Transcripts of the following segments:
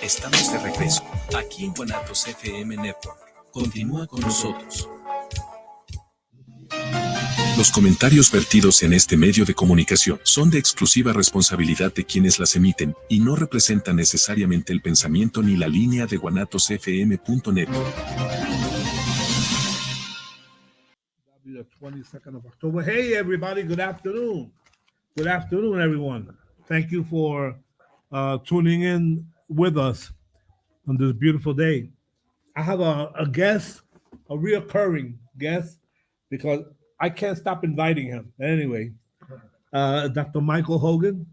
Estamos de regreso, aquí en Guanatos FM Network. Continúa con nosotros. Los comentarios vertidos en este medio de comunicación son de exclusiva responsabilidad de quienes las emiten y no representan necesariamente el pensamiento ni la línea de guanatosfm.net. The 22nd of October. Hey, everybody. Good afternoon. Good afternoon, everyone. Thank you for tuning in with us on this beautiful day. I have a guest, a reoccurring guest, because I can't stop inviting him. Anyway, Dr. Michael Hogan.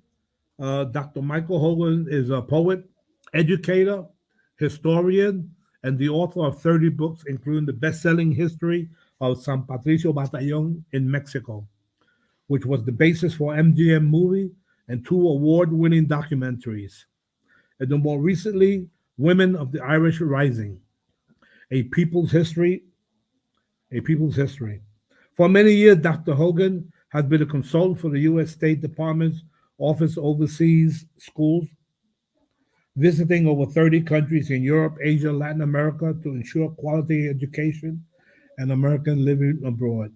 Dr. Michael Hogan is a poet, educator, historian, and the author of 30 books, including the best-selling history of San Patricio Batallon in Mexico, which was the basis for MGM movie and 2 award-winning documentaries. And then more recently, Women of the Irish Rising, a people's history. For many years, Dr. Hogan has been a consultant for the U.S. State Department's Office Overseas Schools, visiting over 30 countries in Europe, Asia, Latin America to ensure quality education and American living abroad.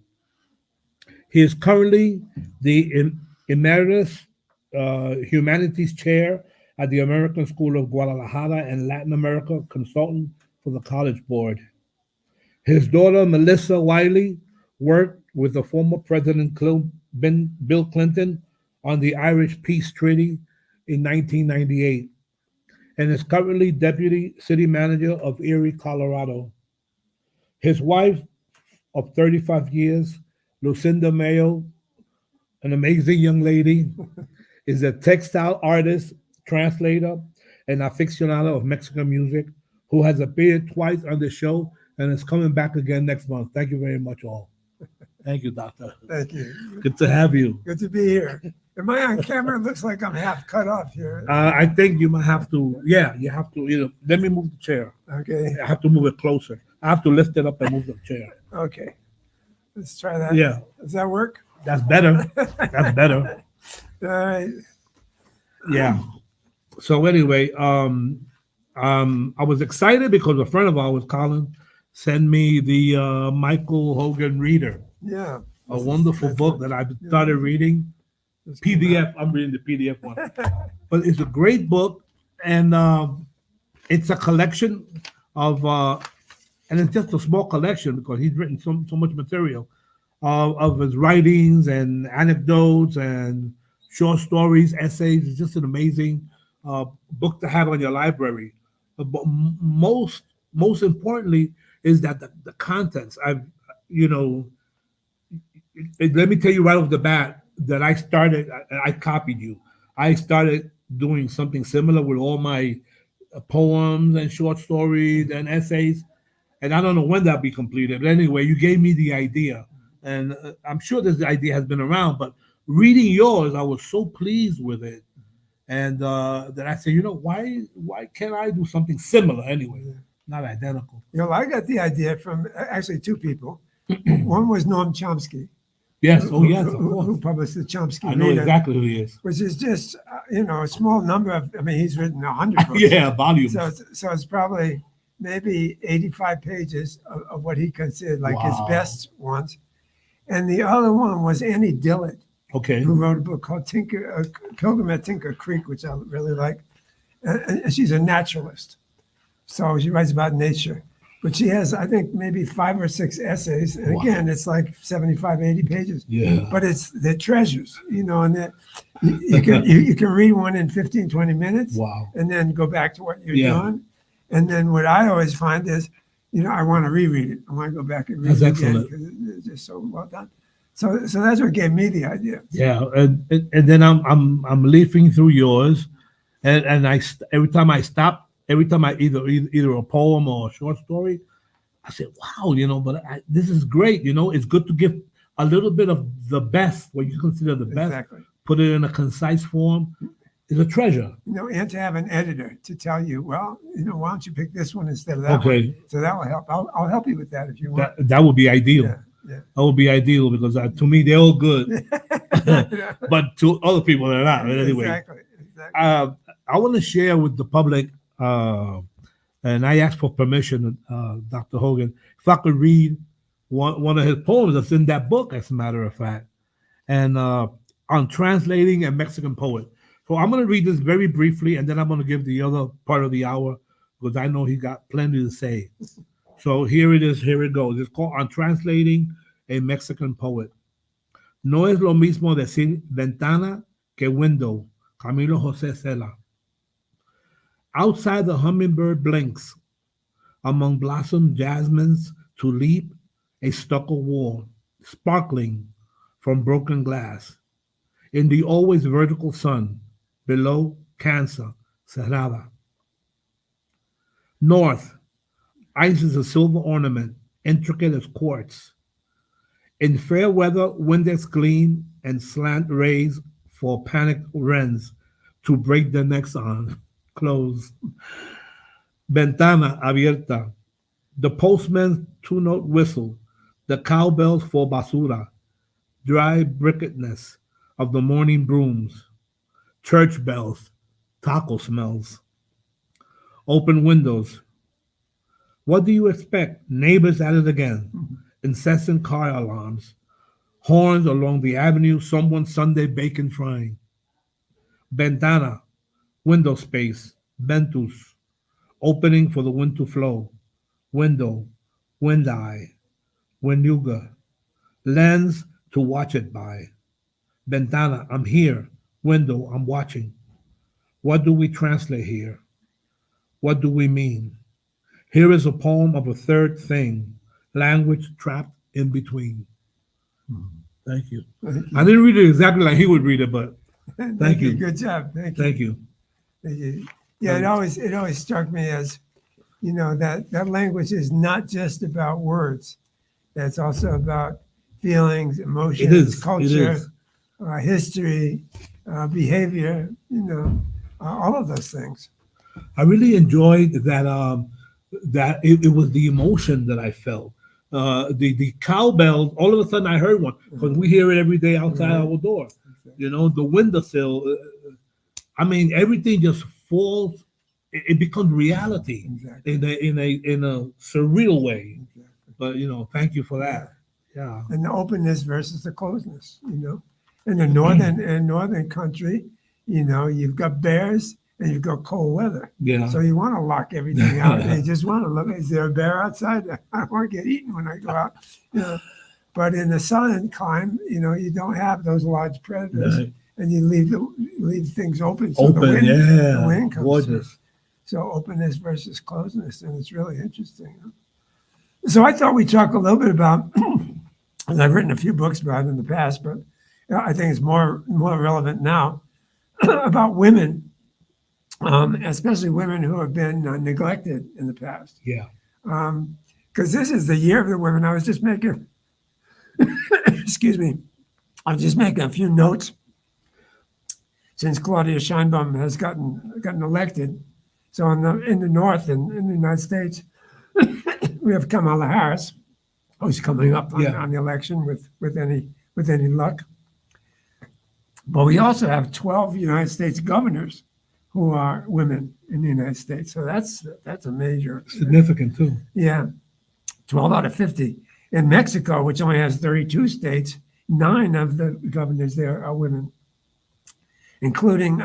He is currently the Emeritus Humanities Chair at the American School of Guadalajara and Latin America Consultant for the College Board. His daughter, Melissa Wiley, worked with the former President Bill Clinton on the Irish Peace Treaty in 1998 and is currently Deputy City Manager of Erie, Colorado. His wife of 35 years, Lucinda Mayo, an amazing young lady, is a textile artist, translator, and aficionado of Mexican music who has appeared twice on the show and is coming back again next month. Thank you very much, all. Thank you, Doctor. Thank you. Good to have you. Good to be here. Am I on camera? It looks like I'm half cut off here. I think you might have to, you have to, let me move the chair. Okay. I have to move it closer. I have to lift it up and move the chair. Okay. Let's try that. Yeah. Does that work? That's better. That's better. All right. Yeah. So anyway, I was excited because a friend of ours, Colin, sent me the Michael Hogan Reader, Yeah. a wonderful book that I started reading. PDF. I'm reading the PDF one, but it's a great book, and it's a collection of, and it's just a small collection because he's written so much material of his writings and anecdotes and short stories, essays. It's just an amazing book to have on your library. But most importantly is that the contents. Let me tell you right off the bat that I copied you. I started doing something similar with all my poems and short stories and essays, and I don't know when that'll be completed. But anyway, you gave me the idea, and I'm sure this idea has been around, but reading yours, I was so pleased with it. And that I said, why can't I do something similar anyway? Not identical. I got the idea from actually 2 people. One was Noam Chomsky. Yes. Oh, yes. Who published the Chomsky I know Reader, exactly who he is. which is just, a small number of, he's written 100 books. Yeah, volumes. So it's probably maybe 85 pages of what he considered like his best ones. And the other one was Annie Dillard, Okay. who wrote a book called Pilgrim at Tinker Creek, which I really like. And she's a naturalist. So she writes about nature. But she has, I think, maybe 5 or 6 essays. And again, it's like 75, 80 pages. Yeah. But they're treasures, and you can read one in 15, 20 minutes. Wow. And then go back to what you're doing. And then what I always find is, I want to reread it. I want to go back and read it again because it's just so well done. So that's what gave me the idea. Yeah, and then I'm leafing through yours, and every time I either a poem or a short story, I said, wow, but this is great. It's good to give a little bit of the best, what you consider the best, Exactly. Put it in a concise form. It's a treasure. And to have an editor to tell you, why don't you pick this one instead of that Okay. one? So that will help. I'll help you with that if you want. That would be ideal. Yeah. That would be ideal because to me they're all good, but to other people they're not. But anyway, Exactly. I want to share with the public Uh, and I asked for permission, Dr. Hogan, if I could read one of his poems that's in that book, as a matter of fact, and on translating a Mexican poet. So I'm going to read this very briefly, and then I'm going to give the other part of the hour because I know he got plenty to say. So here it is. Here it goes. It's called On Translating a Mexican Poet. No es lo mismo decir ventana que window. Camilo José Cela. Outside the hummingbird blinks among blossom jasmines to leap a stucco wall, sparkling from broken glass. In the always vertical sun, below Cancer, Cerrada. North, ice is a silver ornament, intricate as quartz. In fair weather, windex gleam and slant rays for panicked wrens to break their necks on. Close. Ventana abierta. The postman's two-note whistle, the cowbells for basura, dry brickedness of the morning brooms, church bells, taco smells, open windows. What do you expect? Neighbors at it again. Incessant car alarms, horns along the avenue, someone Sunday bacon frying. Ventana, window space, ventus, opening for the wind to flow. Window, wind eye, winduga, lens to watch it by. Ventana, I'm here. Window, I'm watching. What do we translate here? What do we mean? Here is a poem of a third thing, language trapped in between. Thank you. Thank you. I didn't read it exactly like he would read it, but Thank you. Good job. Thank you. thank you. Thank you. Yeah, it always struck me as, that language is not just about words. That's also about feelings, emotions, It culture, is. History, behavior, all of those things. I really enjoyed that. That it was the emotion that I felt. The cowbell. All of a sudden, I heard one because we hear it every day outside our door. The windowsill. I mean, everything just falls. It becomes reality in a surreal way. But thank you for that. Yeah. And the openness versus the closeness. In the northern country, you've got bears and you've got cold weather. Yeah. So you want to lock everything out. And you just want to look, is there a bear outside? I want to get eaten when I go out. But in the southern climate, you don't have those large predators, Right. and you leave things open so the wind comes gorgeous. through. So openness versus closeness, and it's really interesting. So I thought we'd talk a little bit about, and I've written a few books about it in the past, but I think it's more relevant now, about women, especially women who have been neglected in the past. Yeah. Because this is the year of the women. I was just making, excuse me, I was just making a few notes since Claudia Sheinbaum has gotten elected. So in the North, in the United States, we have Kamala Harris, who's coming up on the election with any luck. But we also have 12 United States governors who are women in the United States. So that's a major Significant too. Yeah, 12 out of 50. In Mexico, which only has 32 states, 9 of the governors there are women, including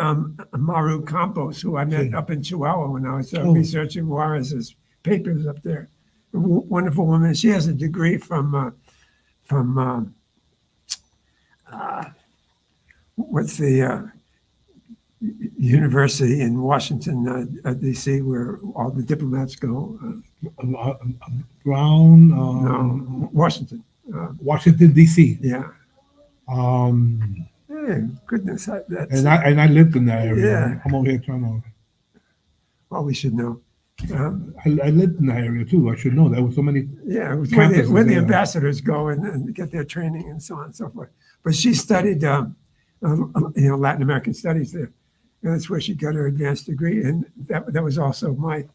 Maru Campos, who I met up in Chihuahua when I was researching Juarez's papers up there. A wonderful woman. She has a degree from what's the university in Washington, D.C., where all the diplomats go. Brown. No, Washington. Washington D.C. Yeah. Hey, goodness, And I lived in that area. Yeah. I'm over here trying to. Well, we should know. I lived in that area too. I should know. There were so many. Yeah, campuses where the there. ambassadors go and get their training and so on and so forth. But she studied, Latin American studies there, and that's where she got her advanced degree. And that was also my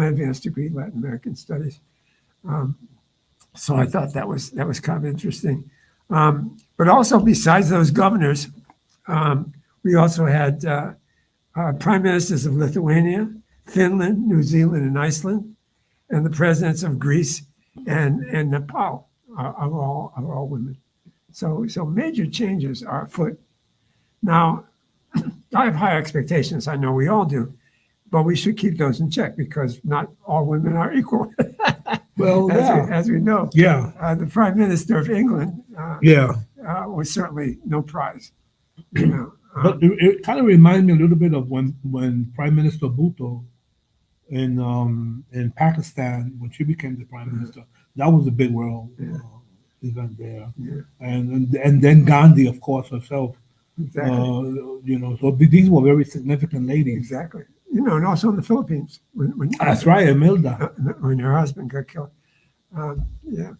advanced degree, Latin American studies. So I thought that was kind of interesting. But also, besides those governors, we also had prime ministers of Lithuania, Finland, New Zealand, and Iceland, and the presidents of Greece and Nepal are all women. So major changes are afoot. Now, I have high expectations. I know we all do, but we should keep those in check because not all women are equal. Well, as we know. Yeah. The Prime Minister of England Yeah. was certainly no prize. You know, But it kind of reminds me a little bit of when Prime Minister Bhutto in Pakistan, when she became the prime minister, that was a big world event there. Yeah. And then Gandhi, of course, herself. Exactly. So these were very significant ladies. Exactly. You know, and also in the Philippines when That's right, Imelda. when her husband got killed. Yeah.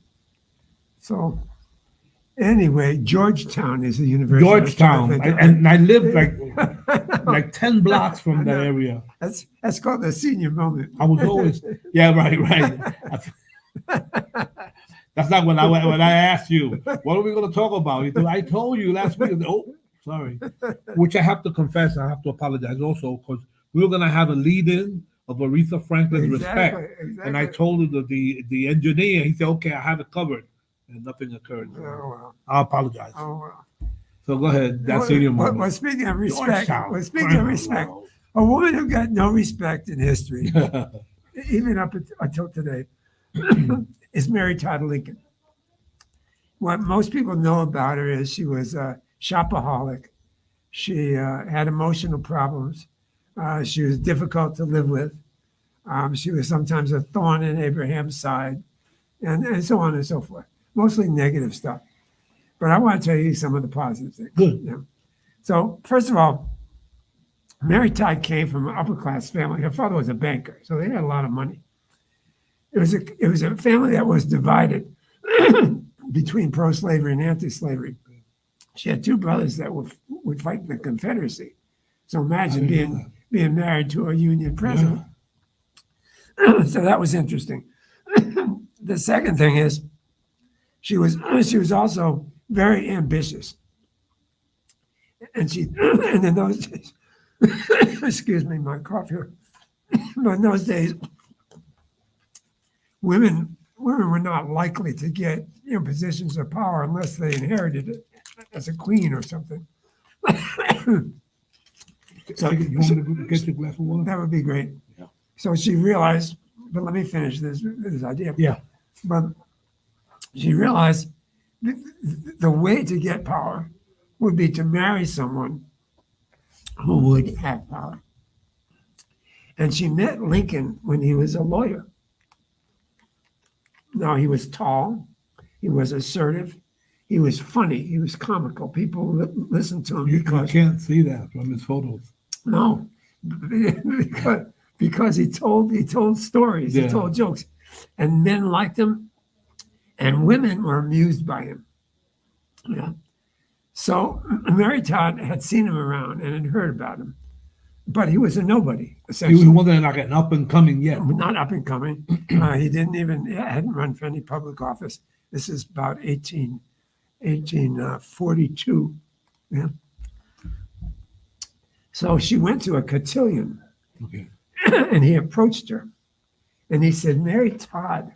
So anyway, Georgetown is the university. Georgetown, and I lived like 10 blocks from I that know. area. That's called the senior moment. I was always, yeah, right. That's not when I asked you, what are we going to talk about? You said, I told you last week. Oh, sorry. Which I have to confess, I have to apologize also, because we were going to have a lead-in of Aretha Franklin's Respect. Exactly. And I told the engineer, he said, okay, I have it covered. And nothing occurred. Oh, well. I apologize. Oh, well. So go ahead. That's senior moment. Well, speaking of respect, Georgetown. a woman who got no respect in history, even up until today, is Mary Todd Lincoln. What most people know about her is she was a shopaholic. She had emotional problems. She was difficult to live with. She was sometimes a thorn in Abraham's side, and so on and so forth. Mostly negative stuff. But I want to tell you some of the positive things. Good. Yeah. So first of all, Mary Todd came from an upper class family. Her father was a banker, so they had a lot of money. It was a family that was divided between pro-slavery and anti-slavery. She had two brothers that would fight in the Confederacy. So imagine being married to a Union president. Yeah. So that was interesting. The second thing is she was also very ambitious. And in those days, excuse me, my cough here. But in those days, women were not likely to get positions of power unless they inherited it as a queen or something. So you want me to get your glass of water? That would be great. Yeah. So she realized, but let me finish this idea. Yeah. But she realized the way to get power would be to marry someone who would have power. And she met Lincoln when he was a lawyer. Now, he was tall, he was assertive, he was funny, he was comical. People listened to him You because can't see that from his photos. no, because he told stories, he told jokes, and men liked him, and women were amused by him. Yeah. So Mary Todd had seen him around and had heard about him, but he was a nobody. Essentially, He wasn't like an up and coming yet. not up and coming. He hadn't run for any public office. This is about 1842. Yeah. So she went to a cotillion, Okay. and he approached her, and he said, "Mary Todd,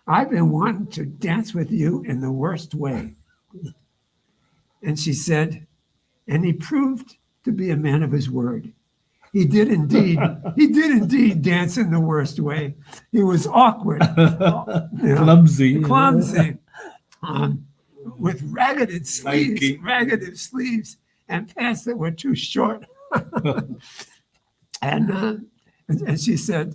I've been wanting to dance with you in the worst way." And she said, and he proved to be a man of his word. He did indeed dance in the worst way. He was awkward, Clumsy, with ragged sleeves and pants that were too short. and she said,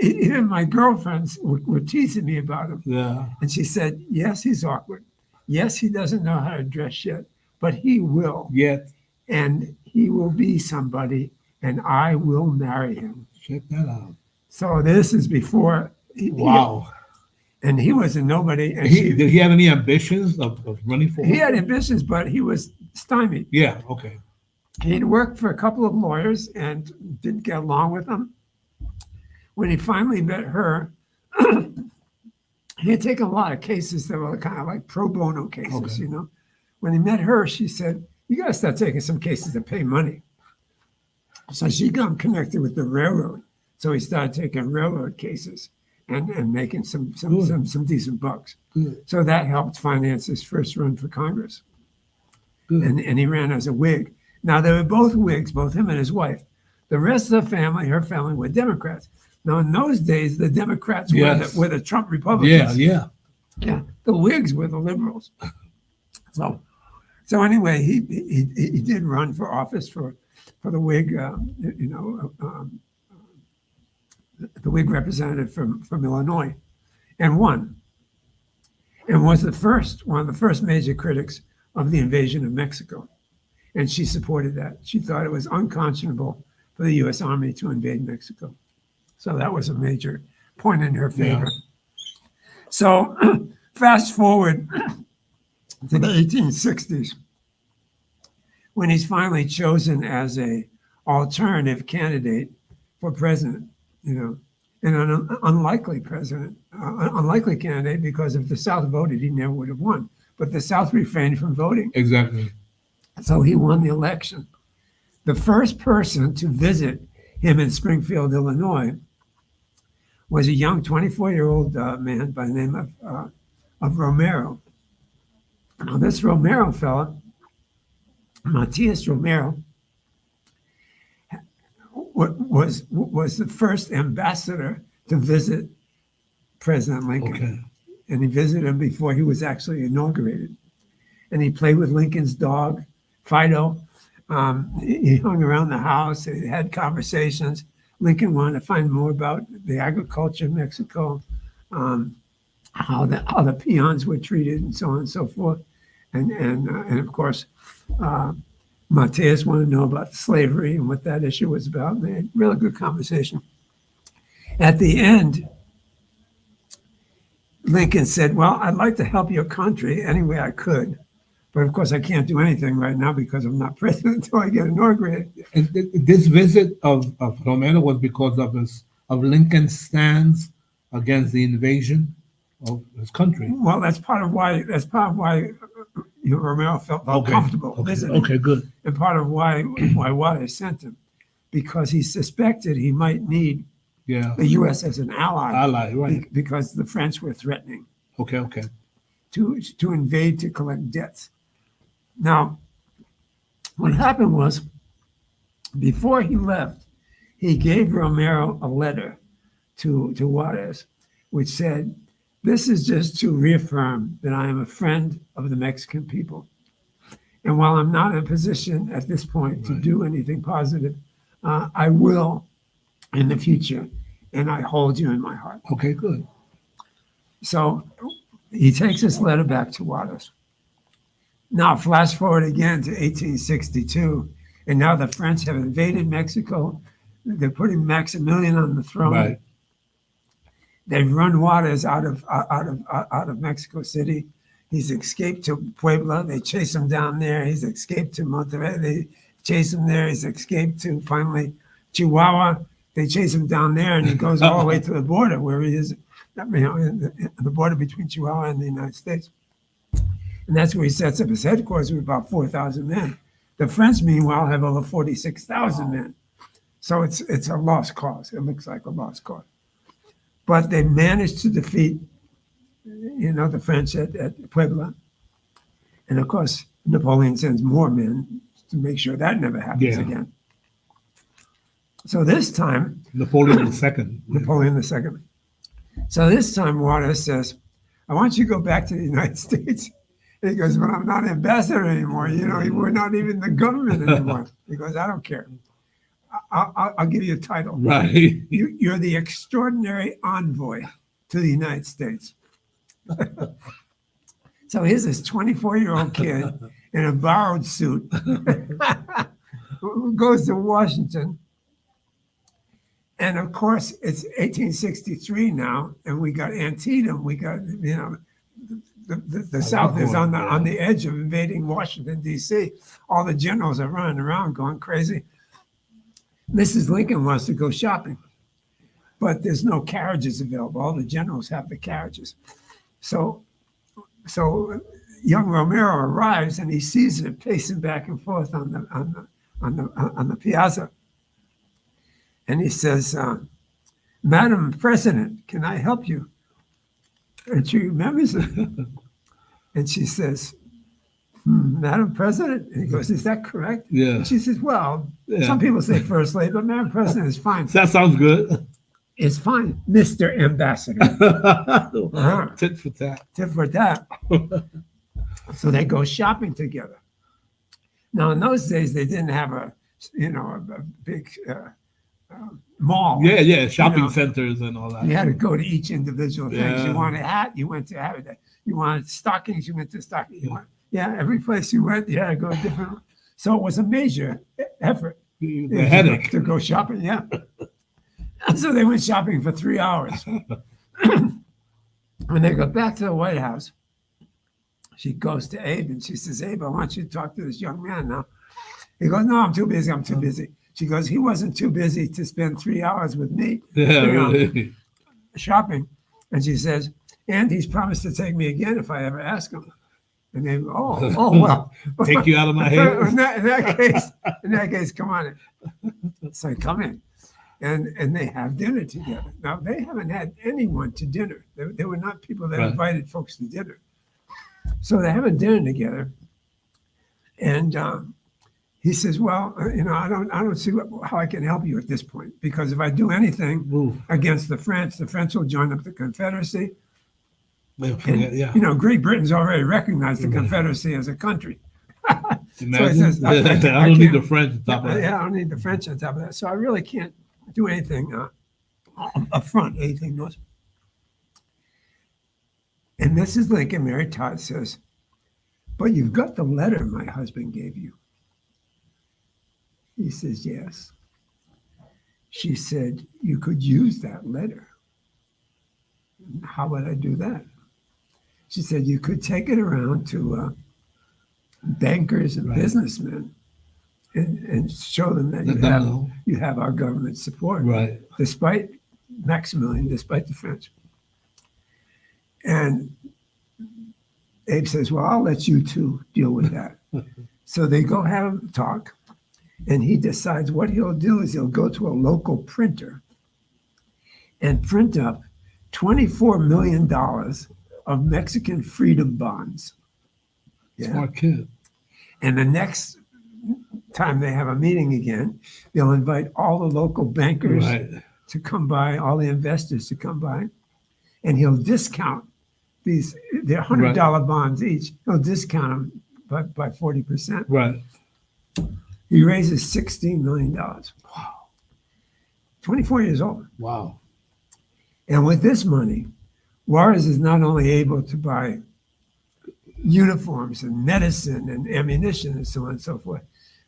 even my girlfriends were teasing me about him. Yeah. And she said, yes, he's awkward. Yes, he doesn't know how to dress yet, but he will. Yet. And he will be somebody, and I will marry him. Check that out. So this is before. Wow. And he was a nobody. And Did he have any ambitions of running for? He had ambitions, but he was stymied. Yeah. Okay. He'd worked for a couple of lawyers and didn't get along with them. When he finally met her, he had taken a lot of cases that were kind of like pro bono cases, Okay. When he met her, she said, "You got to start taking some cases that pay money." So she got connected with the railroad. So he started taking railroad cases and making some decent bucks. Good. So that helped finance his first run for Congress. Good. And he ran as a Whig. Now, they were both Whigs, both him and his wife. The rest of the family, her family, were Democrats. Now, in those days, the Democrats were the Trump Republicans. Yeah. The Whigs were the liberals. So anyway, he did run for office for the Whig, the Whig representative from Illinois, and won, and was one of the first major critics of the invasion of Mexico. And she supported that. She thought it was unconscionable for the U.S. Army to invade Mexico. So that was a major point in her favor. Yeah. So fast forward to the 1860s, when he's finally chosen as a alternative candidate for president, and an unlikely candidate, because if the South voted, he never would have won. But the South refrained from voting. Exactly. So he won the election. The first person to visit him in Springfield, Illinois, was a young 24-year-old man by the name of Romero. Now, this Romero fella, Matias Romero, was the first ambassador to visit President Lincoln. Okay. And he visited him before he was actually inaugurated. And he played with Lincoln's dog, Fido. He hung around the house. He had conversations. Lincoln wanted to find more about the agriculture of Mexico, how the peons were treated, and so on and so forth. And of course, Mateus wanted to know about slavery and what that issue was about. And they had a really good conversation. At the end, Lincoln said, "Well, I'd like to help your country any way I could. But of course, I can't do anything right now because I'm not president until I get inaugurated." And this visit of Romero was because of Lincoln's stance against the invasion of his country. Well, that's part of why Romero felt comfortable visiting. Okay, good. And part of why Juarez sent him, because he suspected he might need the U.S. as an ally, right? Because the French were threatening. Okay. To invade to collect debts. Now, what happened was, before he left, he gave Romero a letter to Juarez, which said, "This is just to reaffirm that I am a friend of the Mexican people. And while I'm not in a position at this point to do anything positive, I will in the future, and I hold you in my heart." Okay, good. So he takes this letter back to Juarez. Now, flash forward again to 1862, and now the French have invaded Mexico. They're putting Maximilian on the throne. Right. They've run Juarez out of Mexico City. He's escaped to Puebla. They chase him down there. He's escaped to Monterrey. They chase him there. He's escaped to finally Chihuahua. They chase him down there, and he goes all the way to the border where he is, the border between Chihuahua and the United States. And that's where he sets up his headquarters with about 4,000 men. The French, meanwhile, have over 46,000 men. So it's a lost cause. It looks like a lost cause. But they managed to defeat, the French at Puebla. And of course, Napoleon sends more men to make sure that never happens again. So this time, Napoleon II. Napoleon II. So this time, Juarez says, "I want you to go back to the United States." He goes, "But I'm not ambassador anymore. We're not even the government anymore." He goes, "I don't care. I'll give you a title. Right. You're the extraordinary envoy to the United States." So here's this 24-year-old kid in a borrowed suit who goes to Washington. And of course, it's 1863 now, and we got Antietam. We got, the South is on the edge of invading Washington, D.C. All the generals are running around going crazy. Mrs. Lincoln wants to go shopping, but there's no carriages available. All the generals have the carriages. So young Romero arrives, and he sees her pacing back and forth on the piazza. And he says, Madam President, can I help you? And she remembers it. And she says, Madam President? And he goes, is that correct? Yeah. And she says, well, Yeah. some people say First Lady, but Madam President is fine. That sounds good. It's fine, Mr. Ambassador. Tit for tat. Tit for tat. So they go shopping together. Now, in those days, they didn't have a big mall. Yeah, shopping You know, centers and all that. You had to go to each individual things. Yeah. You wanted a hat, you went to have it. You wanted stockings, you went to stockings. Every place you went, you had to go different. So it was a major effort. The headache. To go shopping, yeah. And so they went shopping for 3 hours. When they got back to the White House, she goes to Abe and she says, Abe, I want you to talk to this young man now. He goes, no, I'm too busy. She goes, he wasn't too busy to spend 3 hours with me Really. shopping. And she says, and he's promised to take me again if I ever ask him. And they go, oh well. Take you out of my hair. in that case, come on in. So come in. And they have dinner together. Now, they haven't had anyone to dinner. They were not people that invited folks to dinner. So they're having dinner together. And he says, well, I don't see how I can help you at this point, because if I do anything against the French will join up the Confederacy. And, Great Britain's already recognized the Confederacy as a country. Imagine. So he says, I don't need the French on top of that. Yeah, I don't need the French on top of that. So I really can't do anything up front, anything else. And Mrs. Lincoln, Mary Todd, says, but you've got the letter my husband gave you. He says, yes. She said, you could use that letter. How would I do that? She said, you could take it around to bankers and businessmen and show them that you have our government support, despite Maximilian, despite the French. And Abe says, well, I'll let you two deal with that. So they go have a talk, and he decides what he'll do is he'll go to a local printer and print up $24 million of Mexican freedom bonds. Smart kid. And the next time they have a meeting again, they'll invite all the local bankers to come by, all the investors to come by, and he'll discount they're $100 bonds each. He'll discount them by 40%. Right. He raises $16 million. Wow. 24 years old. Wow. And with this money, Juarez is not only able to buy uniforms and medicine and ammunition and so on and so forth,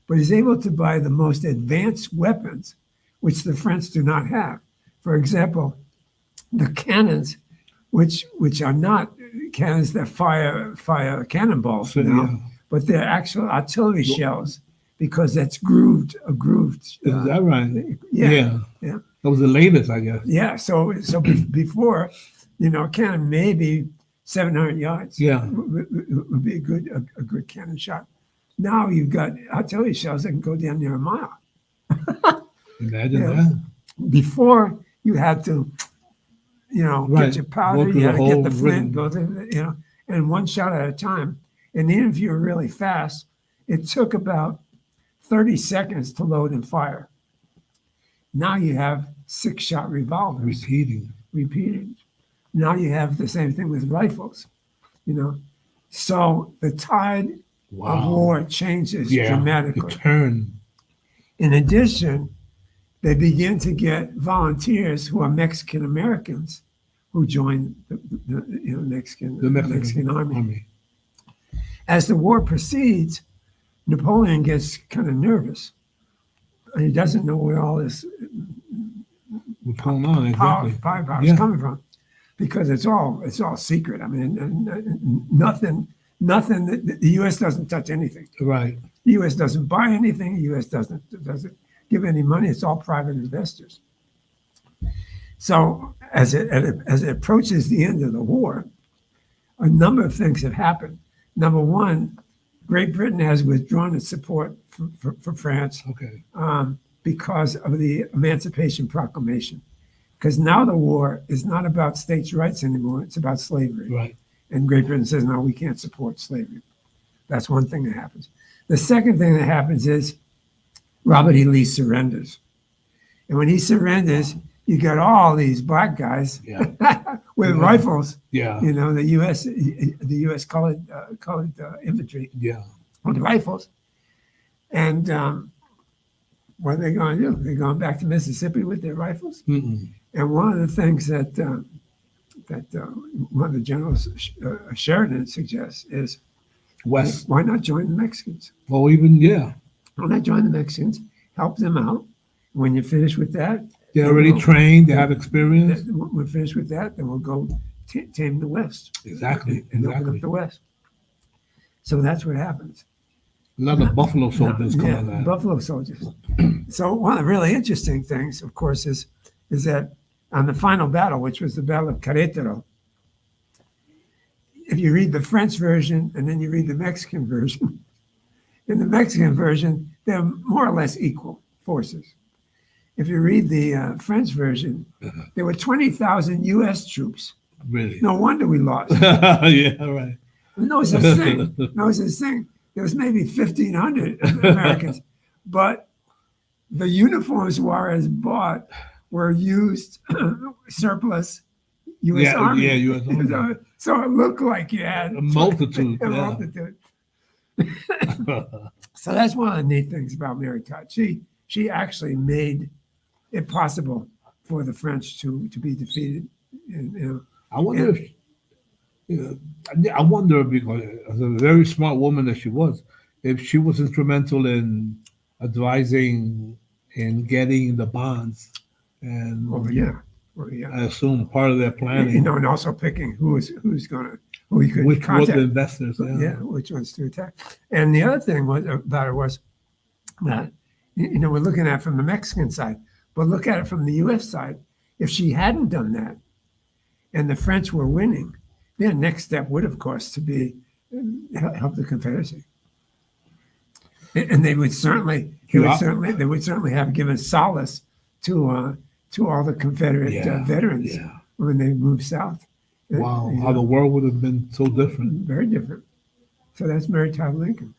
but he's able to buy the most advanced weapons, which the French do not have. For example, the cannons, which are not cannons that fire cannonballs, but they're actual artillery shells, because that's a grooved. Is that right? Yeah. That was the latest, I guess. Yeah. So before, a cannon maybe 700 yards. Yeah. Would be a good cannon shot. Now you've got artillery shells that can go down near a mile. Imagine that. Before you had to, get your powder, you had to get the flint, go to, and one shot at a time. And even if you were really fast, it took about 30 seconds to load and fire. Now you have 6-shot revolvers. Repeating. Now you have the same thing with rifles, So the tide of war changes dramatically. The turn. In addition, they begin to get volunteers who are Mexican Americans who join the Mexican army. As the war proceeds, Napoleon gets kind of nervous. And he doesn't know where all this power is coming from, because it's all secret. I mean, nothing. The U.S. doesn't touch anything. Right. The U.S. doesn't buy anything. The U.S. doesn't give any money. It's all private investors. So as it approaches the end of the war, a number of things have happened. Number one, Great Britain has withdrawn its support for France. Okay. because of the Emancipation Proclamation. Because now the war is not about states' rights anymore, it's about slavery. Right. And Great Britain says, no, we can't support slavery. That's one thing that happens. The second thing that happens is Robert E. Lee surrenders. And when he surrenders, you got all these black guys with rifles. Yeah. You know, the U.S. colored infantry with rifles. And what are they going to do? They're going back to Mississippi with their rifles. Mm-mm. And one of the things that one of the generals, Sheridan, suggests is, West. why not join the Mexicans? Well, why not join the Mexicans? Help them out. When you're finished with that, they're already trained. They have experience. When we're finished with that, then we'll go tame the West. Exactly. And open up the West. So that's what happens. A lot of Buffalo soldiers come on that. Buffalo soldiers. So one of the really interesting things, of course, is that on the final battle, which was the Battle of Querétaro, if you read the French version and then you read the Mexican version, in the Mexican version, they're more or less equal forces. If you read the French version, there were 20,000 U.S. troops. Really? No wonder we lost. Yeah, right. No such thing. No such thing. There was maybe 1,500 Americans, but the uniforms Juarez bought were used surplus U.S. Army. Yeah, U.S. Army. So it looked like you had a multitude. A multitude. So that's one of the neat things about Mary Todd. She actually made it possible for the French to be defeated. I wonder I wonder, because as a very smart woman that she was, if she was instrumental in advising in getting the bonds, and I assume part of their planning. And also picking who you could which contact. the investors. Which ones to attack. And the other thing about it was that we're looking at it from the Mexican side, but look at it from the U.S. side. If she hadn't done that, and the French were winning, their next step would, of course, to be help the Confederacy, and they would certainly have given solace to all the Confederate veterans when they moved south. Wow, how the world would have been so different. Very different. So that's Mary Todd Lincoln.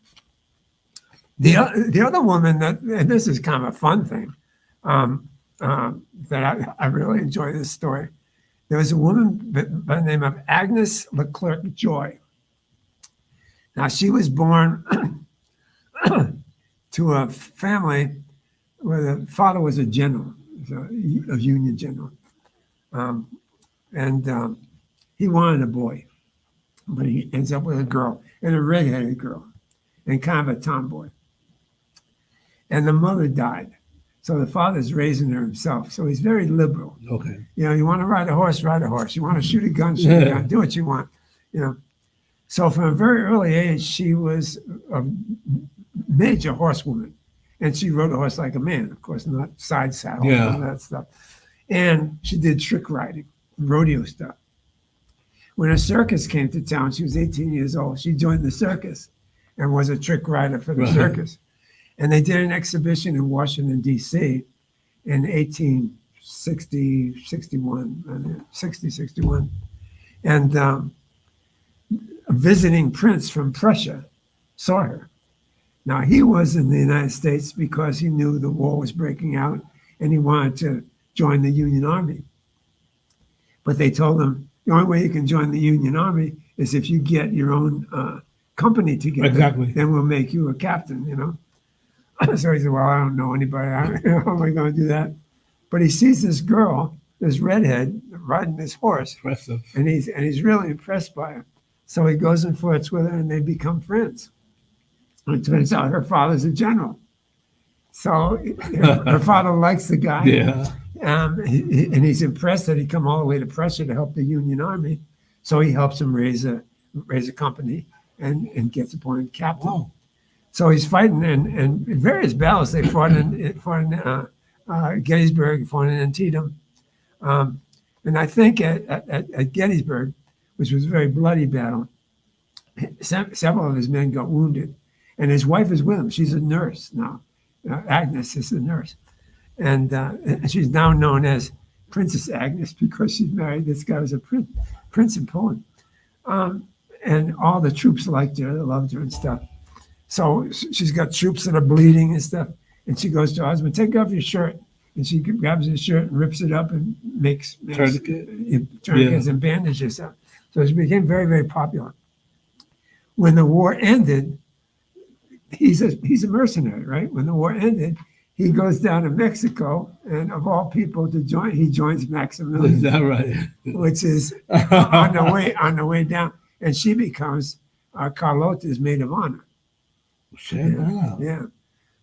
The other woman and this is kind of a fun thing, that I really enjoy this story. There was a woman by the name of Agnes Leclerc Joy. Now, she was born to a family where the father was a general, a Union general. And he wanted a boy, but he ends up with a girl, and a redheaded girl, and kind of a tomboy. And the mother died. So the father's raising her himself. So he's very liberal. Okay. You want to ride a horse, ride a horse. You want to shoot a gun, shoot a gun. Do what you want. So from a very early age, she was a major horsewoman. And she rode a horse like a man, of course, not side saddle and all that stuff. And she did trick riding, rodeo stuff. When a circus came to town, she was 18 years old. She joined the circus and was a trick rider for the circus. And they did an exhibition in Washington, D.C. in 60, 61. And a visiting prince from Prussia saw her. Now, he was in the United States because he knew the war was breaking out and he wanted to join the Union Army. But they told him the only way you can join the Union Army is if you get your own company together. Exactly. Then we'll make you a captain, So he said, well, I don't know anybody. How am I going to do that? But he sees this girl, this redhead, riding this horse. Impressive. And he's really impressed by her. So he goes and flirts with her and they become friends. And it turns out her father's a general. So her father likes the guy. Yeah. And he's impressed that he come all the way to Prussia to help the Union Army. So he helps him raise a company and gets appointed captain. Wow. So he's fighting in various battles. They fought in Gettysburg, fought in Antietam. And I think at Gettysburg, which was a very bloody battle, several of his men got wounded. And his wife is with him. She's a nurse now. Agnes is a nurse. And she's now known as Princess Agnes because she's married. This guy was a prince in Poland. And all the troops liked her, they loved her and stuff. So she's got troops that are bleeding and stuff. And she goes to her husband, take off your shirt. And she grabs his shirt and rips it up and makes tourniquets and bandages up. So she became very, very popular. When the war ended, he's a mercenary, right? When the war ended, he goes down to Mexico, and of all people to join, he joins Maximilian. Is that right? Which is on the way down, and she becomes Carlota's maid of honor. Yeah.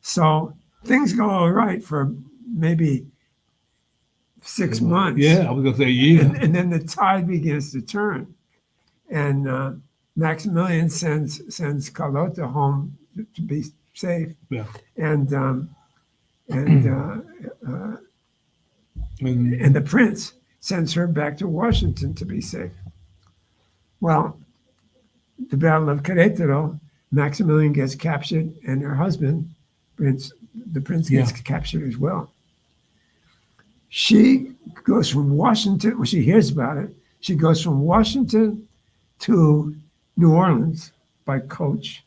So things go all right for maybe 6 months. Yeah, I was gonna say a year. And then the tide begins to turn, and Maximilian sends Carlota home to be safe. Yeah. And the prince sends her back to Washington to be safe. Well, the Battle of Querétaro, Maximilian gets captured, and her husband, the prince, gets captured as well. She goes from Washington, when she hears about it, she goes from Washington to New Orleans by coach,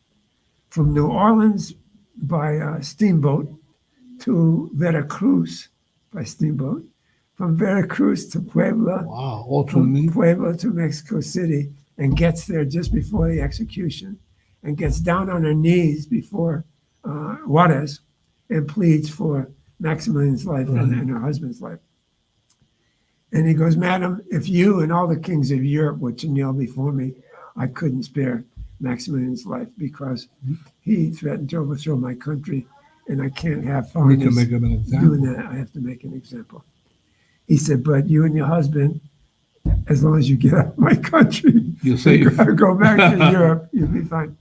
from New Orleans by steamboat to Veracruz by steamboat, from Veracruz to Puebla, from Puebla to Mexico City, and gets there just before the execution, and gets down on her knees before Juarez and pleads for Maximilian's life and her husband's life. And he goes, Madam, if you and all the kings of Europe were to kneel before me, I couldn't spare Maximilian's life because he threatened to overthrow my country, and I can't have foreigners doing that. I have to make an example. He said, but you and your husband, as long as you get out of my country, you'll safe. Go back to Europe, you'll be fine.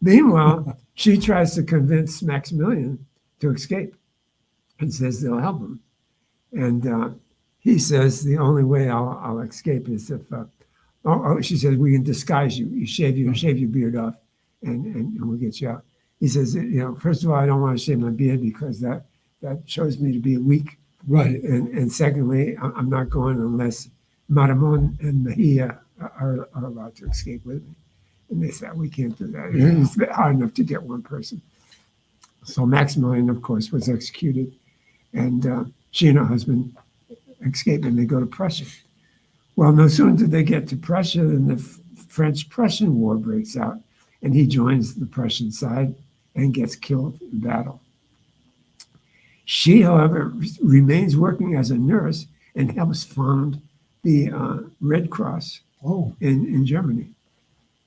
Meanwhile, she tries to convince Maximilian to escape and says they'll help him. And he says, the only way I'll escape is if, she says, we can disguise you. You shave your beard off and we'll get you out. He says, first of all, I don't want to shave my beard because that shows me to be weak. Right. And secondly, I'm not going unless Maramon and Mejia are allowed to escape with me. And they said, we can't do that. Yeah. It's hard enough to get one person. So Maximilian, of course, was executed. And she and her husband escape, and they go to Prussia. Well, no sooner did they get to Prussia than the French-Prussian War breaks out, and he joins the Prussian side and gets killed in battle. She, however, remains working as a nurse and helps found the Red Cross in Germany.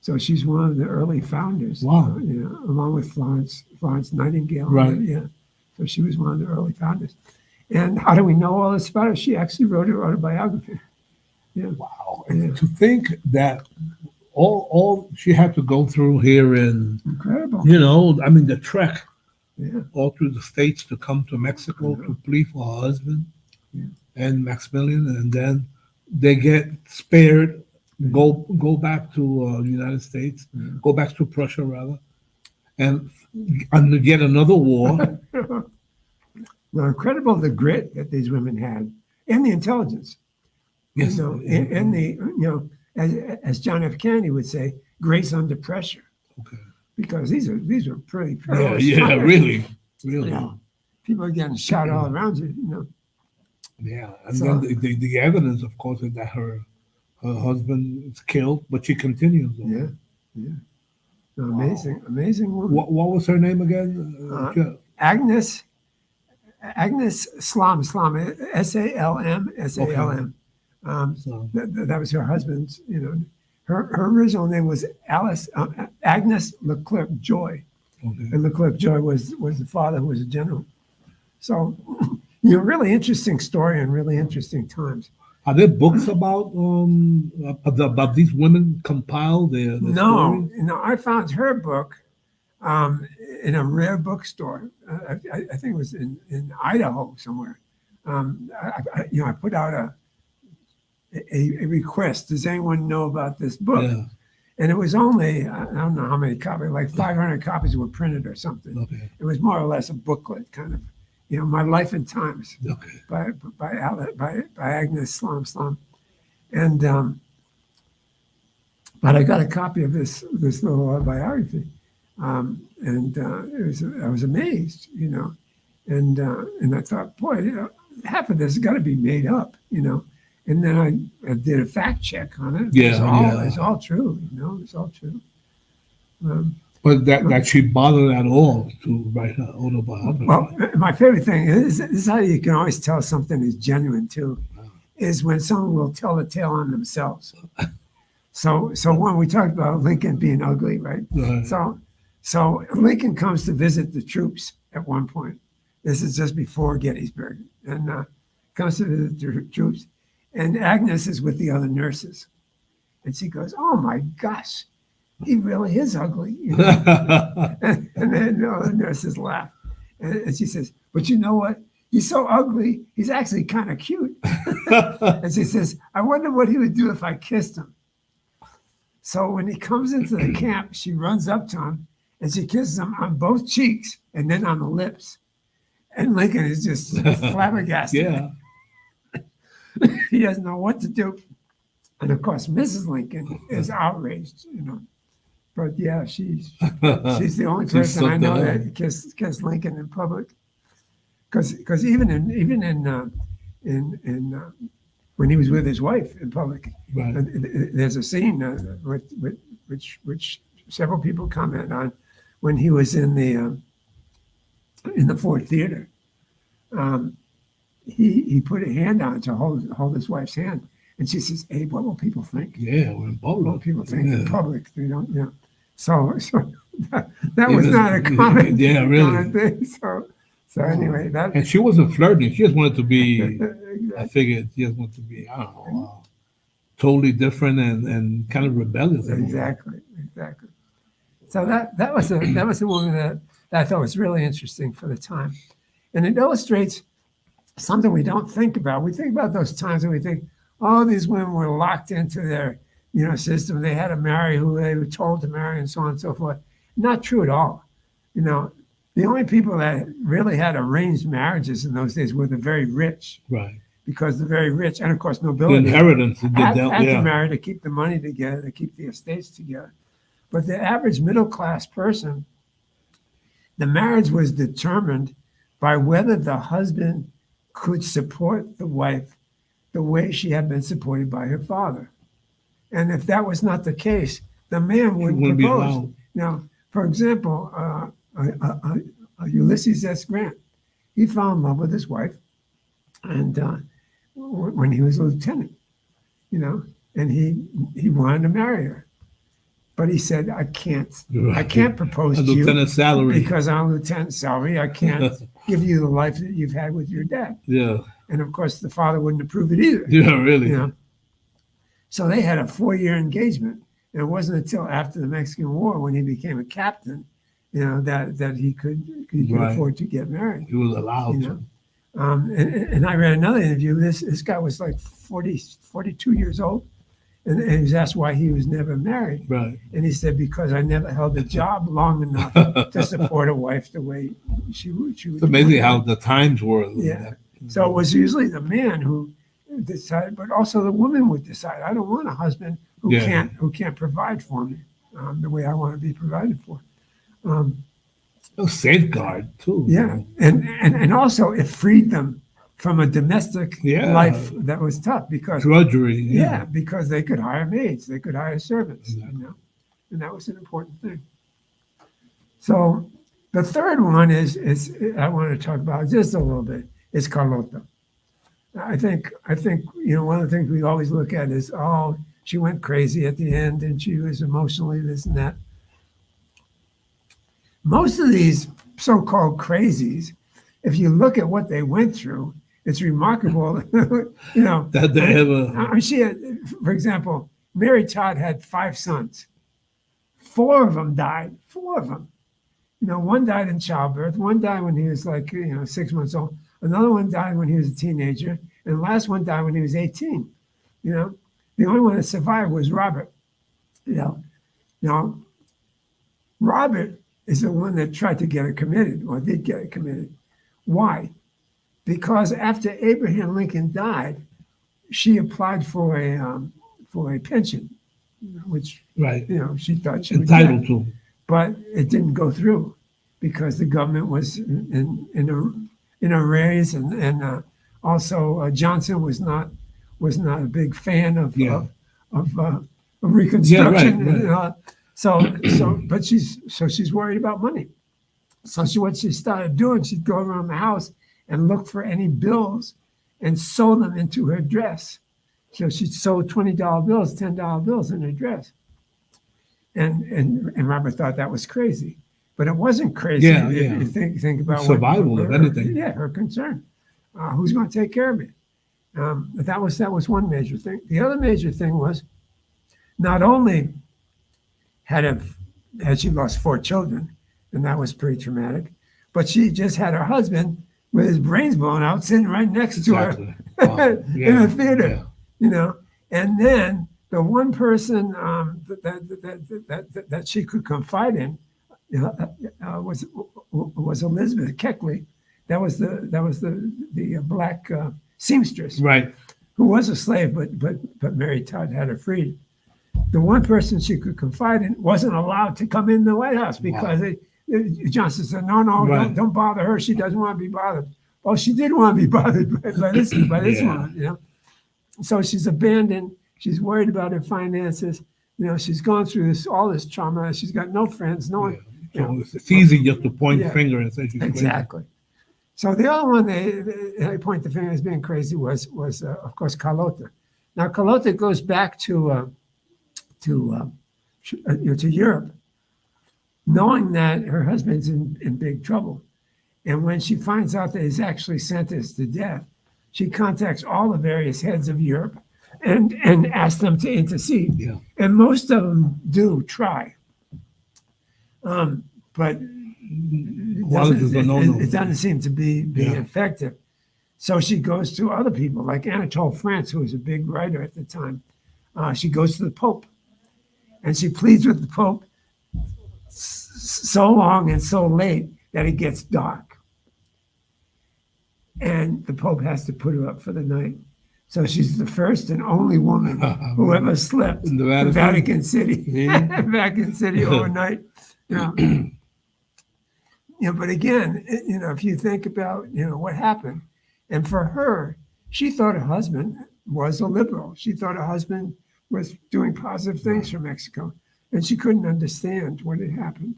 So she's one of the early founders. Wow. Along with Florence Nightingale. Right. Yeah. So she was one of the early founders. And how do we know all this about her? She actually wrote her autobiography. Yeah. Wow. And to think that all she had to go through here in, incredible. The trek all through the States to come to Mexico to plead for her husband and Maximilian, and then they get spared, go back to the United States, go back to Prussia rather, and get another war. Now, incredible the grit that these women had and the intelligence. Yes. And the, as John F. Kennedy would say, grace under pressure. Okay. Because these are pretty really. People are getting shot all around you, Yeah, and then the evidence, of course, is that her husband is killed, but she continues. Yeah. Amazing woman. What was her name again? Agnes Salm, S-A-L-M. That was her husband's, Her original name was Agnes Leclerc Joy. Okay. And Leclerc Joy was the father who was a general. So, really interesting story and really interesting times. Are there books about these women compiled? Their No, stories? I found her book in a rare bookstore. I think it was in Idaho somewhere. I put out a request. Does anyone know about this book? Yeah. And it was only, I don't know how many copies, like 500 copies were printed or something. Okay. It was more or less a booklet kind of, My Life and Times Okay. by Agnes Slom. And but I got a copy of this little autobiography, and I was amazed, and I thought, boy, half of this has got to be made up, And then I did a fact check on it. It's all true, It's all true. But that she bothered at all to write her autobiography. Well, my favorite thing is this is how you can always tell something is genuine too, is when someone will tell the tale on themselves. So when we talked about Lincoln being ugly, right? So Lincoln comes to visit the troops at one point. This is just before Gettysburg, and comes to visit the troops, and Agnes is with the other nurses, and she goes, "Oh my gosh, he really is ugly," and then the nurses laugh, and she says, "But you know what? He's so ugly, he's actually kind of cute." And she says, "I wonder what he would do if I kissed him." So when he comes into the camp, she runs up to him and she kisses him on both cheeks and then on the lips. And Lincoln is just flabbergasted. Yeah. He doesn't know what to do. And of course, Mrs. Lincoln is outraged, But yeah, she's the only person I know that kissed Lincoln in public. Because even in when he was with his wife in public, Right. There's a scene which several people comment on when he was in the Ford Theater. He put a hand on to hold his wife's hand, and she says, "Abe, what will people think? Yeah, we're in public. What will people think in public? So that was not a common, common thing. So anyway, that. And she wasn't flirting. She just wanted to be. Exactly. I figured she just wanted to be. I don't know. Totally different and kind of rebellious. Exactly. So that was a woman that I thought was really interesting for the time, and it illustrates something we don't think about. We think about those times when we think, oh, these women were locked into their system. They had to marry who they were told to marry, and so on and so forth. Not true at all. The only people that really had arranged marriages in those days were the very rich. Right. Because the very rich, and of course nobility, the inheritance had to marry to keep the money together, to keep the estates together. But the average middle class person, the marriage was determined by whether the husband could support the wife the way she had been supported by her father. And if that was not the case, the man wouldn't propose. For example, Ulysses S. Grant, he fell in love with his wife, and when he was a lieutenant, and he wanted to marry her, but he said, I can't propose to you lieutenant salary because I'm lieutenant salary. I can't give you the life that you've had with your dad. Yeah. And of course, the father wouldn't approve it either. Yeah, really. So they had a 4-year engagement. And it wasn't until after the Mexican War, when he became a captain, that he could afford to get married. He was allowed to. And I read another interview. This guy was like 42 years old, and he was asked why he was never married. Right. And he said, because I never held a job long enough to support a wife the way she would. It's amazing how the times were. Yeah. So it was usually the man who decided, but also the woman would decide. I don't want a husband who can't provide for me the way I want to be provided for. Safeguard too. Yeah, and also it freed them from a domestic life that was tough because drudgery. Yeah, because they could hire maids, they could hire servants, and that was an important thing. So the third one is I want to talk about just a little bit is Carlota. I think one of the things we always look at is, oh, she went crazy at the end and she was emotionally this and that. Most of these so-called crazies, if you look at what they went through, it's remarkable. That they ever. She had, for example, Mary Todd had 5 sons. 4 of them died. 4 of them. One died in childbirth. One died when he was 6 months old. Another one died when he was a teenager, and the last one died when he was 18. The only one that survived was Robert. Now, Robert is the one that tried to get her committed, or did get her committed. Why? because after Abraham Lincoln died, she applied for a pension, which Right. she thought she would Entitled get, to. but it didn't go through because the government was in a raise, and also Johnson was not a big fan of Yeah. of Reconstruction. Yeah, right, right. But she's worried about money. So what she started doing, she'd go around the house and look for any bills and sew them into her dress. So she'd sew $20 bills, $10 bills in her dress. And Robert thought that was crazy. But it wasn't crazy if you think about survival of anything. Yeah, her concern. Who's going to take care of me? That was one major thing. The other major thing was not only had she lost 4 children, and that was pretty traumatic, but she just had her husband with his brains blown out sitting right next to her in a theater, And then the one person that she could confide in was Elizabeth Keckley. That was the black seamstress, Right. who was a slave, but Mary Todd had her freed. The one person she could confide in wasn't allowed to come in the White House because Johnson said, no, Right. don't bother her. She doesn't want to be bothered. Well, she did want to be bothered by this woman, So she's abandoned. She's worried about her finances. She's gone through all this trauma. She's got no friends, no one. So it's easy just to point the finger and say she's exactly. So the other one they point the finger as being crazy was of course Carlota. Now Carlota goes back to Europe, knowing that her husband's in big trouble. And when she finds out that he's actually sentenced to death, she contacts all the various heads of Europe and asks them to intercede. Yeah. And most of them do try. But it doesn't seem to be effective. So she goes to other people, like Anatole France, who was a big writer at the time. She goes to the Pope, and she pleads with the Pope so long and so late that it gets dark. And the Pope has to put her up for the night. So she's the first and only woman who ever slept in Vatican City, Vatican City overnight. But again, if you think about, what happened, and for her, she thought her husband was a liberal. She thought her husband was doing positive things for Mexico, and she couldn't understand what had happened.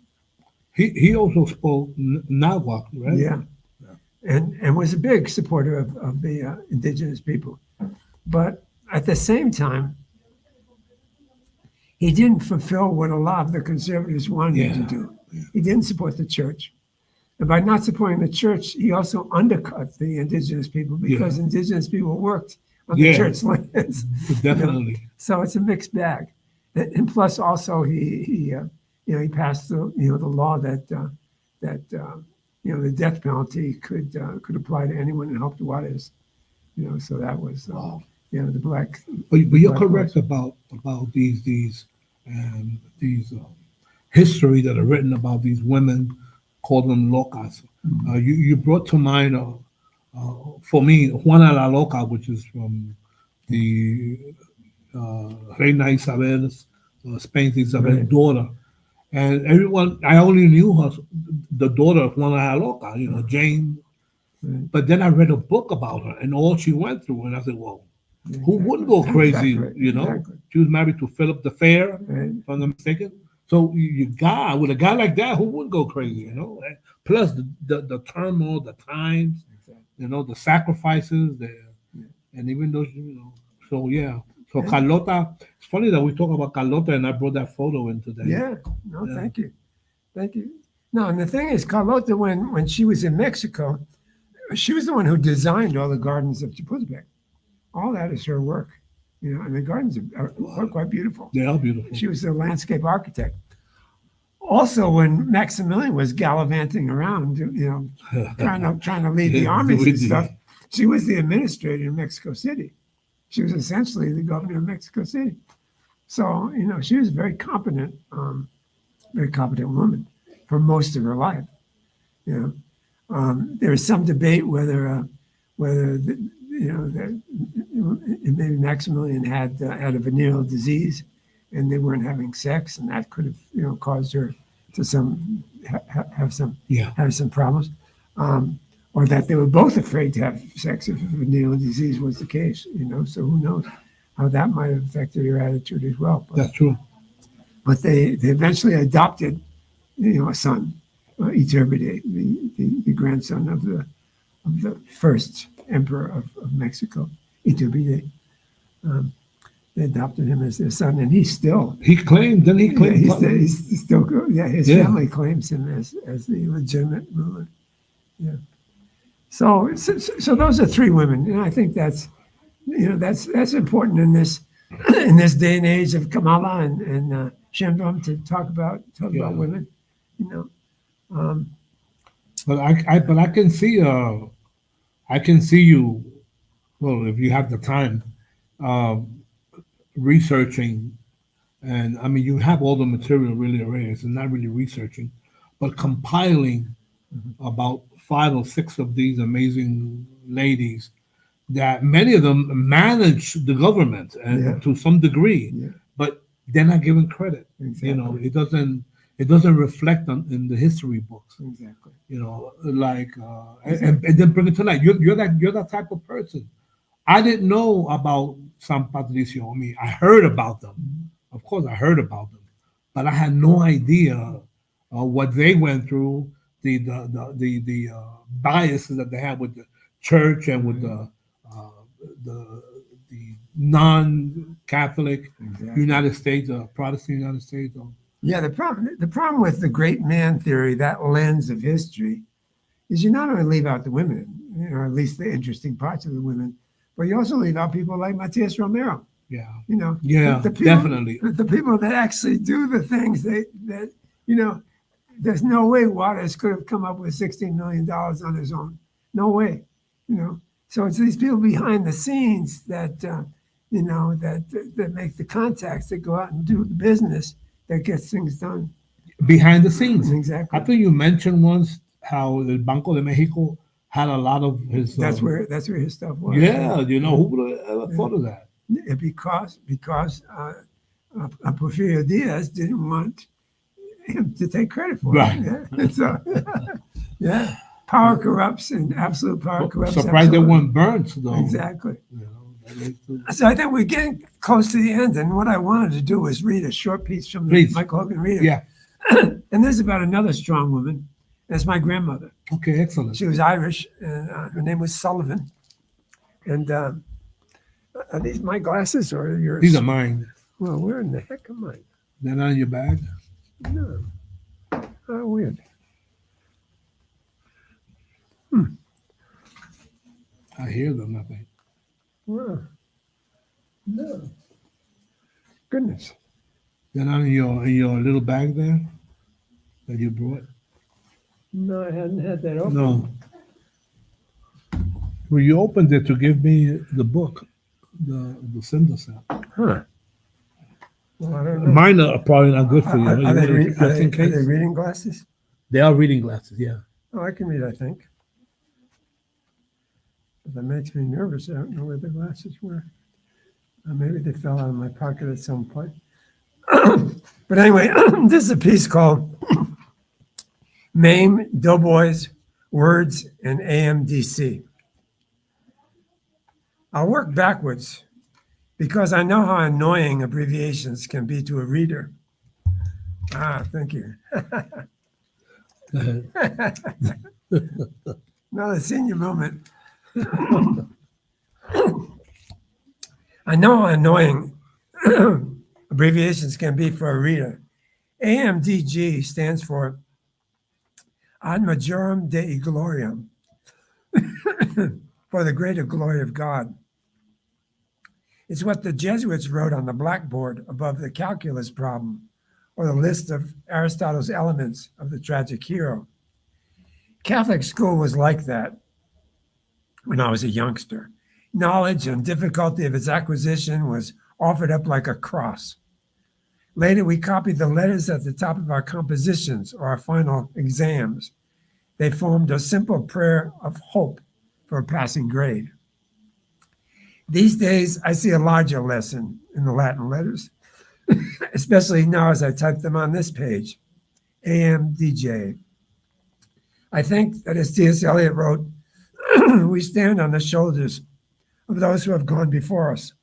He also spoke Nahuatl, right? Yeah. And was a big supporter of the indigenous people. But at the same time, he didn't fulfill what a lot of the conservatives wanted him to do. He didn't support the church. And by not supporting the church, he also undercut the indigenous people because indigenous people worked on the church lands. Definitely. So it's a mixed bag. And plus also he passed the law that the death penalty could apply to anyone in Help to Juarez. So that was the black. But you're correct about these history that are written about these women, call them locas. You brought to mind for me Juana la Loca, which is from the Reina Isabel's Spain's Isabel's daughter. And everyone, I only knew her, the daughter of Juana la Loca, Jane. Right. But then I read a book about her and all she went through, and I said, "Well, who wouldn't go crazy?" Exactly. She was married to Philip the Fair, Right. if I'm not mistaken. So with a guy like that, who wouldn't go crazy? Plus the turmoil, the times, the sacrifices, and even though so yeah. So Carlota, it's funny that we talk about Carlota, and I brought that photo in today. Yeah. No, thank you. No, and the thing is, Carlota, when she was in Mexico, she was the one who designed all the gardens of Chapultepec. All that is her work, and the gardens are quite beautiful. They are beautiful. She was the landscape architect. Also, when Maximilian was gallivanting around, trying to lead the armies and stuff, she was the administrator in Mexico City. She was essentially the governor of Mexico City. So, she was a very competent woman for most of her life. There was some debate whether whether that maybe Maximilian had a venereal disease, and they weren't having sex, and that could have caused her to have some problems, or that they were both afraid to have sex if venereal disease was the case. So who knows how that might have affected her attitude as well. That's true. But they eventually adopted, a son, Iturbide, the grandson of the first emperor of Mexico, Iturbide. They adopted him as their son, and he claimed, didn't he claim? He's still, his family claims him as the legitimate ruler. Yeah. So those are three women, and I think that's important in this day and age of Kamala and Sheinbaum to talk about women. But I can see you. Well, if you have the time, researching, and I mean you have all the material really already. So not really researching, but compiling about 5 or 6 of these amazing ladies that many of them manage the government and to some degree, but they're not given credit. Exactly. It doesn't reflect in the history books. Exactly. And then bring it to light. You're that type of person. I didn't know about San Patricio. I mean, I heard about them. Of course, I heard about them, but I had no idea what they went through, the biases that they had with the church and with the non-Catholic United States, Protestant United States. Yeah, the problem with the great man theory, that lens of history, is you not only leave out the women, or at least the interesting parts of the women, but you also leave out people like Matias Romero. Yeah. The people, definitely. The people that actually do the things that there's no way Juarez could have come up with $16 million on his own. No way. So it's these people behind the scenes that that make the contacts, that go out and do the business that gets things done. Behind the scenes. Exactly. I think you mentioned once how the Banco de Mexico had a lot of his. That's where his stuff was. Yeah, who would have ever thought of that? Because Porfirio Diaz didn't want him to take credit for it. And so, power corrupts, and absolute power corrupts. Surprised they weren't burnt, though. Exactly. So I think we're getting close to the end, and what I wanted to do was read a short piece from the Michael Hogan Reader. Yeah. And this is about another strong woman. That's my grandmother. Okay, excellent. She was Irish, and her name was Sullivan. And are these my glasses or yours? These are mine. Well, where in the heck am I? They're not in your bag? No. Oh, weird. I hear them, I think. Well, no. Goodness. They're not in your little bag there that you brought? No, I hadn't had that open. No. Well, you opened it to give me the book, the Cinder set. Huh. Well, I don't know. Mine are probably not good for you. Are they reading glasses? They are reading glasses, yeah. Oh, I can read, I think. But that makes me nervous. I don't know where the glasses were. Maybe they fell out of my pocket at some point. But anyway, this is a piece called Mame, Doughboys, Words, and AMDC. I'll work backwards because I know how annoying abbreviations can be to a reader. Thank you. Another senior moment. I know how annoying abbreviations can be for a reader. AMDG stands for Ad Majorem Dei Gloriam, for the greater glory of God. It's what the Jesuits wrote on the blackboard above the calculus problem, or the list of Aristotle's elements of the tragic hero. Catholic school was like that when I was a youngster. Knowledge and difficulty of its acquisition was offered up like a cross. Later, we copied the letters at the top of our compositions or our final exams. They formed a simple prayer of hope for a passing grade. These days, I see a larger lesson in the Latin letters, especially now as I type them on this page, AMDJ. I think that, as T.S. Eliot wrote, we stand on the shoulders of those who have gone before us,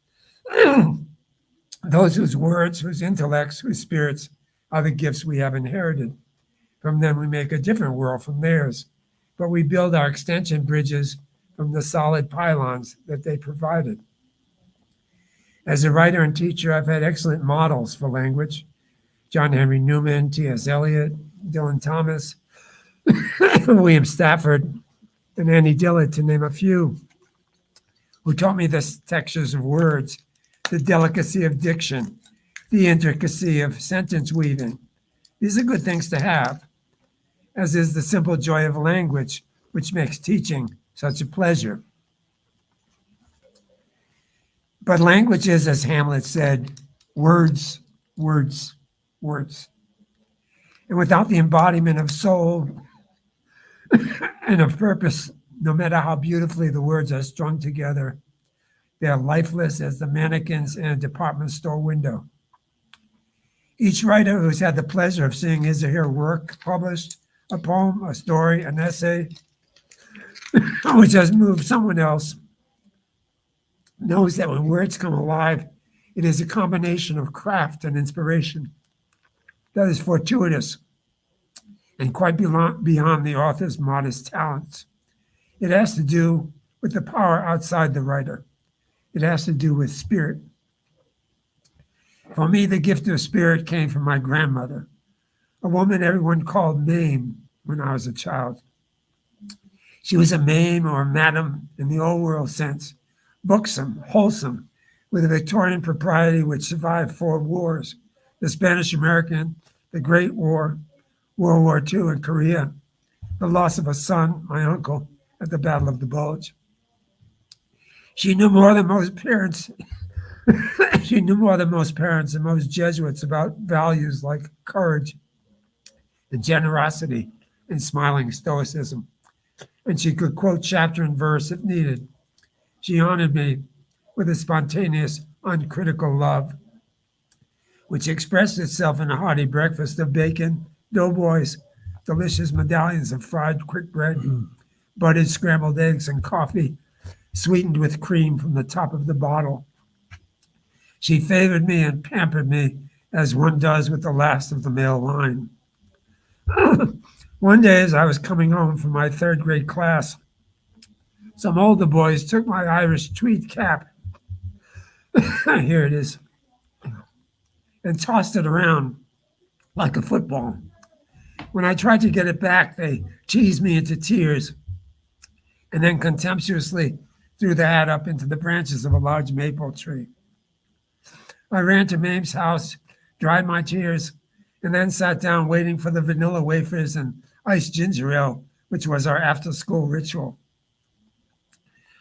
those whose words, whose intellects, whose spirits are the gifts we have inherited. From them, we make a different world from theirs, but we build our extension bridges from the solid pylons that they provided. As a writer and teacher, I've had excellent models for language: John Henry Newman, T.S. Eliot, Dylan Thomas, William Stafford, and Annie Dillard, to name a few, who taught me the textures of words, the delicacy of diction, the intricacy of sentence weaving. These are good things to have, as is the simple joy of language, which makes teaching such a pleasure. But language is, as Hamlet said, words, words, words. And without the embodiment of soul and of purpose, no matter how beautifully the words are strung together, they are lifeless as the mannequins in a department store window. Each writer who's had the pleasure of seeing his or her work published, a poem, a story, an essay, which has moved someone else, knows that when words come alive, it is a combination of craft and inspiration that is fortuitous and quite beyond the author's modest talents. It has to do with the power outside the writer. It has to do with spirit. For me, the gift of spirit came from my grandmother, a woman everyone called Mame when I was a child. She was a Mame or a madam in the old world sense, buxom, wholesome, with a Victorian propriety which survived 4 wars: the Spanish-American, the Great War, World War II, and Korea, the loss of a son, my uncle, at the Battle of the Bulge. She knew more than most parents. She knew more than most parents and most Jesuits about values like courage and generosity and smiling stoicism. And she could quote chapter and verse if needed. She honored me with a spontaneous, uncritical love, which expressed itself in a hearty breakfast of bacon, doughboys, delicious medallions of fried quick bread, buttered scrambled eggs, and coffee sweetened with cream from the top of the bottle. She favored me and pampered me as one does with the last of the male line. One day, as I was coming home from my 3rd grade class, some older boys took my Irish tweed cap, here it is, and tossed it around like a football. When I tried to get it back, they teased me into tears and then contemptuously threw the hat up into the branches of a large maple tree. I ran to Mame's house, dried my tears, and then sat down waiting for the vanilla wafers and iced ginger ale, which was our after-school ritual.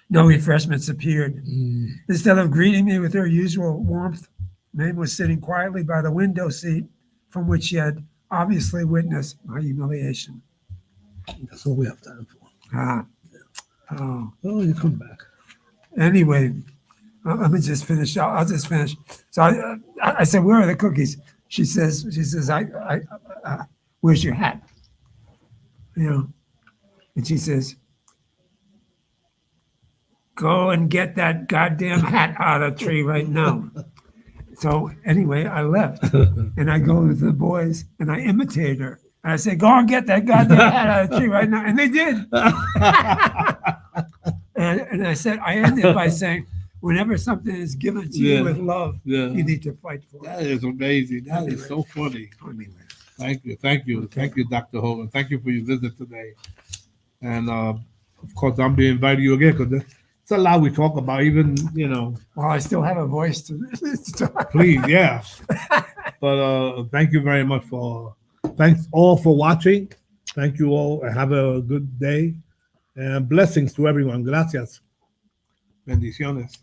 No refreshments appeared. Instead of greeting me with her usual warmth, Mame was sitting quietly by the window seat from which she had obviously witnessed my humiliation. That's all we have time for. Oh. Oh, you come back. Anyway, let me just finish. I'll just finish. So I said, "Where are the cookies?" She says, "Where's your hat?" And she says, "Go and get that goddamn hat out of the tree right now." So anyway, I left and I go with the boys and I imitate her. And I say, "Go and get that goddamn hat out of the tree right now." And they did. and I said, I ended by saying, whenever something is given to you with love, you need to fight for it. That is amazing. That is so funny. Thank you, Dr. Hogan. Thank you for your visit today. And of course, I'm being invited you again because it's a lot we talk about. Even Well, I still have a voice to talk. Please, yeah. But thank you very much thanks all for watching. Thank you all. Have a good day and blessings to everyone. Gracias. Bendiciones.